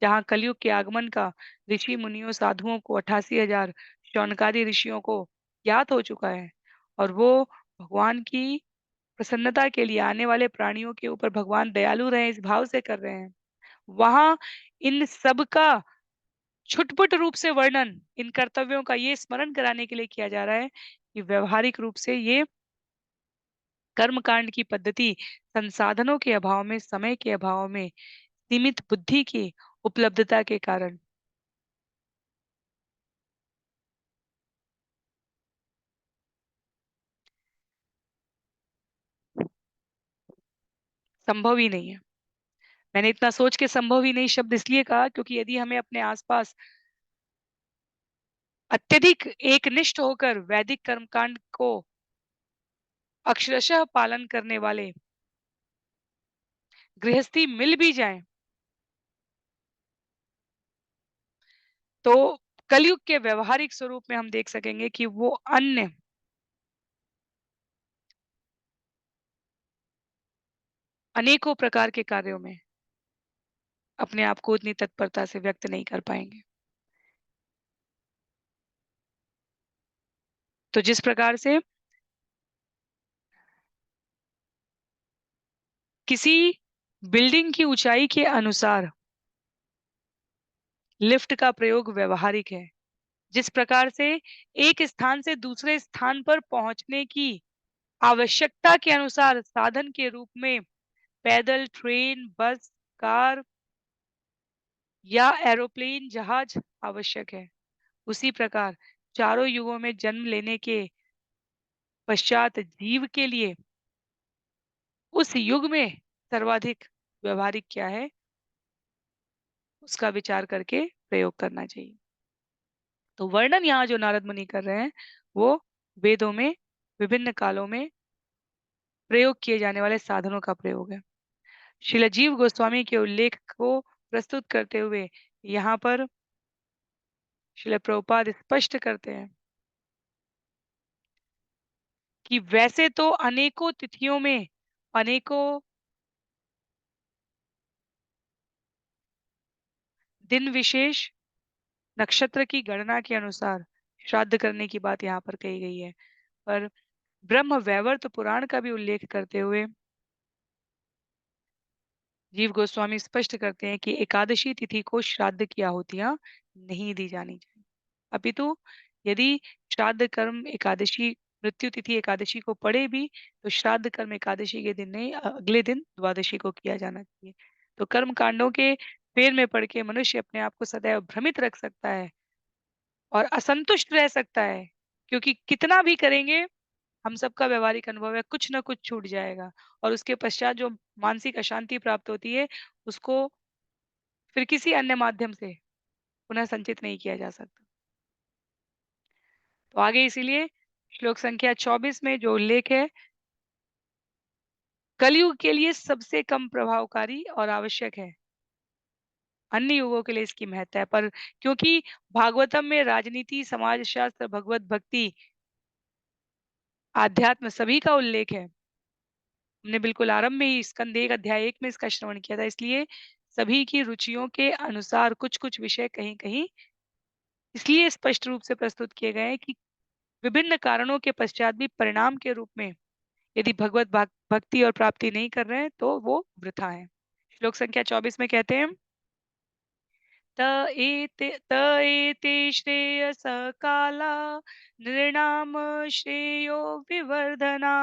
जहाँ कलयुग के आगमन का ऋषि मुनियों, साधुओं को, 88,000 शौनकादि ऋषियों को ज्ञात हो चुका है। और वो भगवान की प्रसन्नता के लिए आने वाले प्राणियों के ऊपर भगवान दयालु रहे इस भाव से कर रहे हैं। वहां इन सब का छुटपुट रूप से वर्णन इन कर्तव्यों का ये स्मरण कराने के लिए किया जा रहा है कि व्यवहारिक रूप से ये कर्मकांड की पद्धति संसाधनों के अभाव में, समय के अभाव में, सीमित बुद्धि की उपलब्धता के कारण संभव ही नहीं है। मैंने इतना सोच के संभव ही नहीं शब्द इसलिए कहा क्योंकि यदि हमें अपने आसपास अत्यधिक एकनिष्ठ होकर वैदिक कर्मकांड को अक्षरशः पालन करने वाले गृहस्थी मिल भी जाए तो कलयुग के व्यवहारिक स्वरूप में हम देख सकेंगे कि वो अन्य अनेकों प्रकार के कार्यों में अपने आप को उतनी तत्परता से व्यक्त नहीं कर पाएंगे। तो जिस प्रकार से किसी बिल्डिंग की ऊंचाई के अनुसार लिफ्ट का प्रयोग व्यवहारिक है, जिस प्रकार से एक स्थान से दूसरे स्थान पर पहुंचने की आवश्यकता के अनुसार साधन के रूप में पैदल, ट्रेन, बस, कार या एरोप्लेन, जहाज आवश्यक है, उसी प्रकार चारों युगों में जन्म लेने के पश्चात जीव के लिए उस युग में सर्वाधिक व्यवहारिक क्या है उसका विचार करके प्रयोग करना चाहिए। तो वर्णन यहाँ जो नारद मुनि कर रहे हैं वो वेदों में विभिन्न कालों में प्रयोग किए जाने वाले साधनों का प्रयोग है। श्रील जीव गोस्वामी के उल्लेख को प्रस्तुत करते हुए यहाँ पर श्रील प्रभुपाद स्पष्ट करते हैं कि वैसे तो अनेकों तिथियों में अनेकों दिन विशेष नक्षत्र की गणना के अनुसार श्राद्ध करने की बात यहाँ पर कही गई है, पर ब्रह्म वैवर्त पुराण का भी उल्लेख करते हुए जीव गोस्वामी स्पष्ट करते हैं कि एकादशी तिथि को श्राद्ध की आहुतियां नहीं दी जानी चाहिए, अपितु यदि श्राद्ध कर्म एकादशी मृत्यु तिथि एकादशी को पड़े भी तो श्राद्ध कर्म एकादशी के दिन नहीं अगले दिन द्वादशी को किया जाना चाहिए। तो कर्म कांडों के फेर में पड़ के मनुष्य अपने आप को सदैव भ्रमित रख सकता है और असंतुष्ट रह सकता है, क्योंकि कितना भी करेंगे हम सबका व्यवहारिक अनुभव है कुछ ना कुछ छूट जाएगा और उसके पश्चात जो मानसिक अशांति प्राप्त होती है उसको फिर किसी अन्य माध्यम से पुनः संचित नहीं किया जा सकता। तो आगे इसीलिए श्लोक संख्या 24 में जो उल्लेख है कलयुग के लिए सबसे कम प्रभावकारी और आवश्यक है, अन्य युगों के लिए इसकी महत्ता है, पर क्योंकि भागवतम में राजनीति, समाज शास्त्र, भगवत भक्ति, आध्यात्म सभी का उल्लेख है। हमने बिल्कुल आरंभ में ही स्कंद 1 अध्याय 1 में इसका श्रवण किया था, इसलिए सभी की रुचियों के अनुसार कुछ-कुछ विषय कहीं-कहीं इसलिए स्पष्ट रूप से प्रस्तुत किए गए हैं कि विभिन्न कारणों के पश्चात भी परिणाम के रूप में यदि भगवत भक्ति और प्राप्ति नहीं कर रहे हैं तो वो वृथा है। श्लोक संख्या 24 में कहते हैं त एते श्रेयस काला नृणाम श्रेयो विवर्धना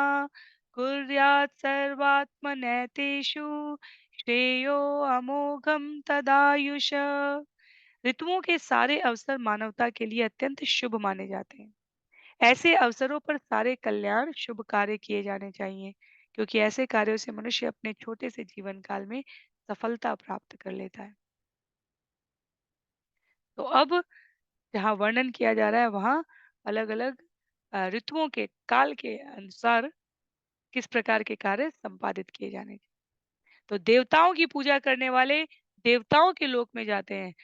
कुर्यात् सर्वात्मनैतेषु श्रेयो अमोघम तदायुष। ऋतुओं के सारे अवसर मानवता के लिए अत्यंत शुभ माने जाते हैं। ऐसे अवसरों पर सारे कल्याण शुभ कार्य किए जाने चाहिए, क्योंकि ऐसे कार्यों से मनुष्य अपने छोटे से जीवन काल में सफलता प्राप्त कर लेता है। तो अब जहाँ वर्णन किया जा रहा है वहाँ अलग-अलग ऋतुओं के काल के अनुसार किस प्रकार के कार्य संपादित किए जाने चाहिए। तो देवताओं की पूजा करने वाले देवताओं के लोक में जाते हैं,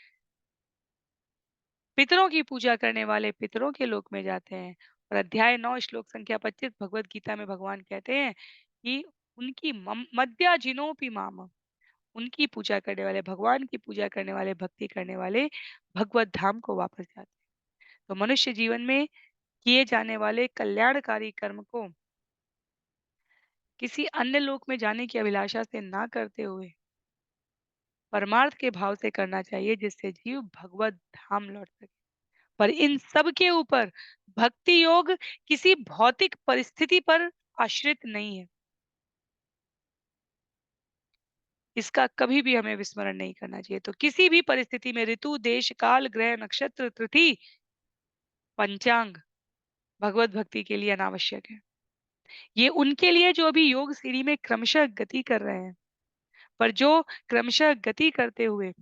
पितरों की पूजा करने वाले पितरों के लोक में जाते हैं। और अध्याय 9 श्लोक संख्या 25 भगवत गीता में भगवान कहते हैं कि उनकी मद्या जिनोपि माम, उनकी पूजा करने वाले भगवान की पूजा करने वाले भक्ति करने वाले भगवत धाम को वापस जाते हैं। तो मनुष्य जीवन में किए जाने वाले कल्याणकारी कर्म को किसी अन्य लोक में जाने की अभिलाषा से ना करते हुए परमार्थ के भाव से करना चाहिए, जिससे जीव भगवत धाम लौट सके। पर इन सब के ऊपर भक्ति योग किसी भौतिक परिस्थिति पर आश्रित नहीं है, इसका कभी भी हमें विस्मरण नहीं करना चाहिए। तो किसी भी परिस्थिति में ऋतु, देश, काल, ग्रह, नक्षत्र, तिथि, पंचांग भगवत भक्ति के लिए अनावश्यक है। ये उनके लिए जो अभी योग सीढ़ी में क्रमशः गति कर रहे हैं, पर जो क्रमशः गति करते हुए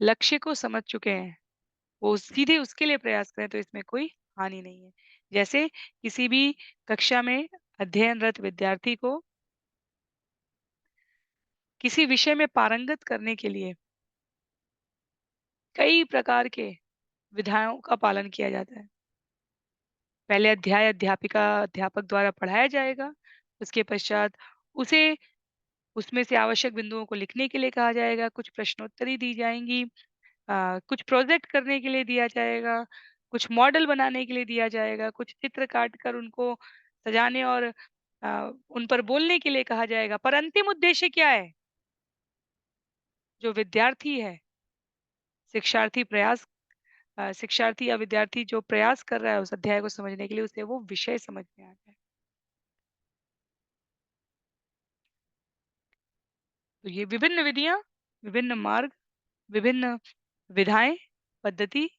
लक्ष्य को समझ चुके हैं, वो सीधे उसके लिए प्रयास करें तो इसमें कोई हानि नहीं है। जैसे किसी भी कक्षा में अध्ययनरत विद्यार्थी को किसी विषय में पारंगत करने के लिए कई प्रकार के विधाओं का पालन किया जाता है। पहले अध्याय अध्यापक द्वारा पढ़ाया जाएगा, उसके पश्चात उसे उसमें से आवश्यक बिंदुओं को लिखने के लिए कहा जाएगा, कुछ प्रश्नोत्तरी दी जाएँगी, कुछ प्रोजेक्ट करने के लिए दिया जाएगा, कुछ मॉडल बनाने के लिए दिया जाएगा, कुछ चित्र काट कर उनको सजाने और उन पर बोलने के लिए कहा जाएगा। पर अंतिम उद्देश्य क्या है? जो विद्यार्थी है, शिक्षार्थी प्रयास शिक्षार्थी या विद्यार्थी जो प्रयास कर रहा है उस अध्याय को समझने के लिए, उसे वो विषय समझ में आ जाए। तो ये विभिन्न विधियाँ, विभिन्न मार्ग, विभिन्न विधाएँ, पद्धति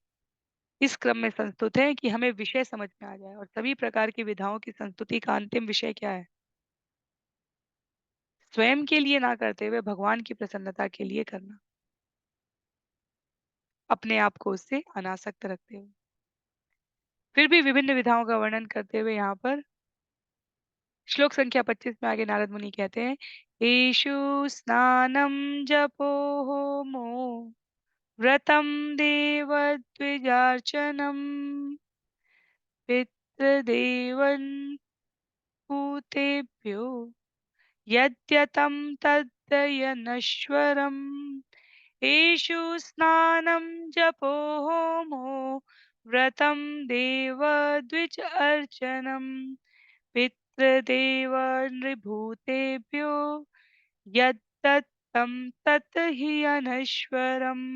इस क्रम में संस्तुत हैं कि हमें विषय समझ में आ जाए और सभी प्रकार की विधाओं की संस्तुति का अंतिम विषय क्या है? स्वयं के लिए ना करते हुए भगवान की प्रसन्नता के लिए करना, अपने आप को उससे अनासक्त रखते हुए। फिर भी विभिन्न विधाओं का वर्णन करते हुए यहाँ पर श्लोक संख्या 25 में आगे नारद मुनि कहते हैं, एषु स्नानं जपो होमो व्रतं देवद्विजार्चनम् पितृदेवन् भूतेभ्यो यद्यतं तद्दयनश्वरम् एषु स्नानं जपो होमो व्रतं देवद्विज अर्चनं पितृदेवनृभूतेभ्यो यद्दत्तं तत् हि अनश्वरम्।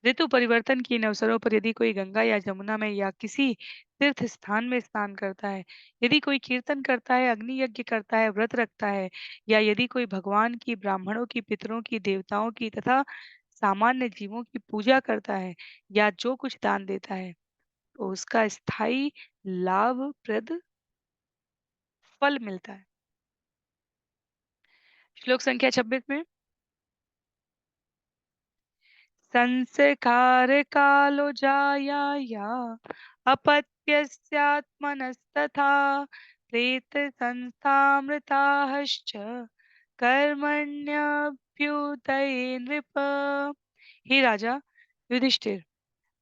ऋतु परिवर्तन के इन अवसरों पर यदि कोई गंगा या जमुना में या किसी तीर्थ स्थान में स्नान करता है, यदि कोई कीर्तन करता है, अग्नि यज्ञ करता है, व्रत रखता है, या यदि कोई भगवान की, ब्राह्मणों की, पितरों की, देवताओं की तथा सामान्य जीवों की पूजा करता है, या जो कुछ दान देता है, तो उसका स्थायी लाभप्रद फल मिलता है। श्लोक संख्या 26 में संस्कार कालो जायाया अपत्यस्यात्मनस्तथा प्रेत संस्थामृताश्च कर्मण्यभ्युदये नृप। हे राजा युधिष्ठिर,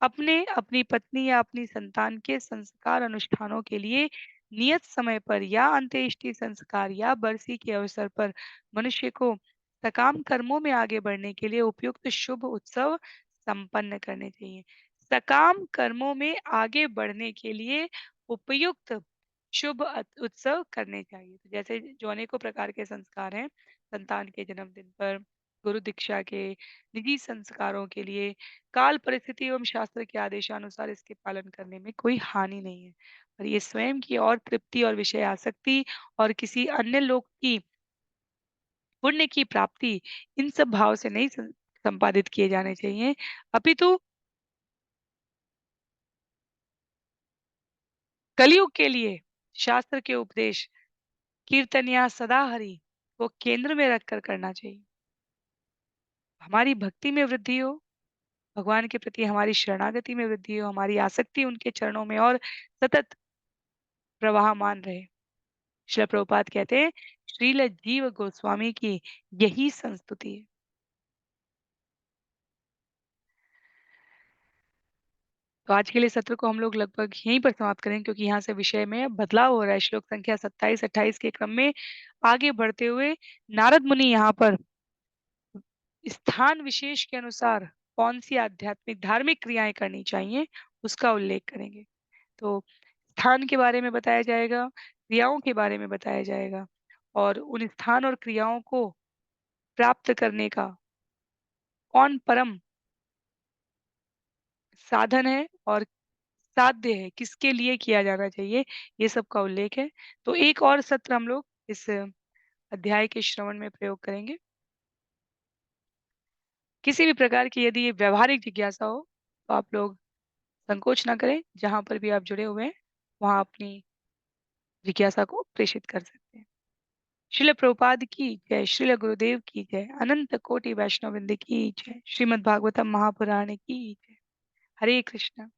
अपने अपनी पत्नी या अपनी संतान के संस्कार अनुष्ठानों के लिए नियत समय पर या अंत्येष्टि संस्कार या बरसी के अवसर पर मनुष्य को सकाम कर्मों में आगे बढ़ने के लिए उपयुक्त शुभ उत्सव संपन्न करने चाहिए। सकाम कर्मों में आगे बढ़ने के लिए उपयुक्त शुभ उत्सव करने चाहिए। तो जैसे जो अनेकों प्रकार के संस्कार हैं, संतान के जन्मदिन पर, गुरु दीक्षा के, निजी संस्कारों के लिए काल परिस्थिति एवं शास्त्र के आदेशानुसार इसके पालन करने में कोई हानि नहीं है। और ये स्वयं की और तृप्ति और विषय आसक्ति और किसी अन्य लोक की पुण्य की प्राप्ति, इन सब भाव से नहीं संपादित किए जाने चाहिए, अपितु कलयुग के लिए शास्त्र के उपदेश कीर्तन या सदा हरि को केंद्र में रखकर करना चाहिए। हमारी भक्ति में वृद्धि हो, भगवान के प्रति हमारी शरणागति में वृद्धि हो, हमारी आसक्ति उनके चरणों में और सतत प्रवाहमान रहे। श्रील प्रभुपाद कहते हैं, श्रील जीव गोस्वामी की यही संस्तुति है। तो आज के लिए सत्र को हम लोग लगभग यहीं पर समाप्त करें, क्योंकि यहाँ से विषय में बदलाव हो रहा है। श्लोक संख्या 27-28 के क्रम में आगे बढ़ते हुए नारद मुनि यहाँ पर स्थान विशेष के अनुसार कौन सी आध्यात्मिक धार्मिक क्रियाएं करनी चाहिए, उसका उल्लेख करेंगे। तो स्थान के बारे में बताया जाएगा, क्रियाओं के बारे में बताया जाएगा, और उन स्थान और क्रियाओं को प्राप्त करने का कौन परम साधन है और साध्य है, किसके लिए किया जाना चाहिए, ये सब का उल्लेख है। तो एक और सत्र हम लोग इस अध्याय के श्रवण में प्रयोग करेंगे। किसी भी प्रकार की यदि ये व्यावहारिक जिज्ञासा हो, तो आप लोग संकोच ना करें, जहाँ पर भी आप जुड़े हुए हैं, वहाँ अपनी जिज्ञासा को प्रेषित कर सकते हैं। श्रील प्रभुपाद की जय, श्रील गुरुदेव की जय, अनंत कोटि वैष्णव वृंद की जय, श्रीमद् भागवतम महापुराण की जय। हरे कृष्ण।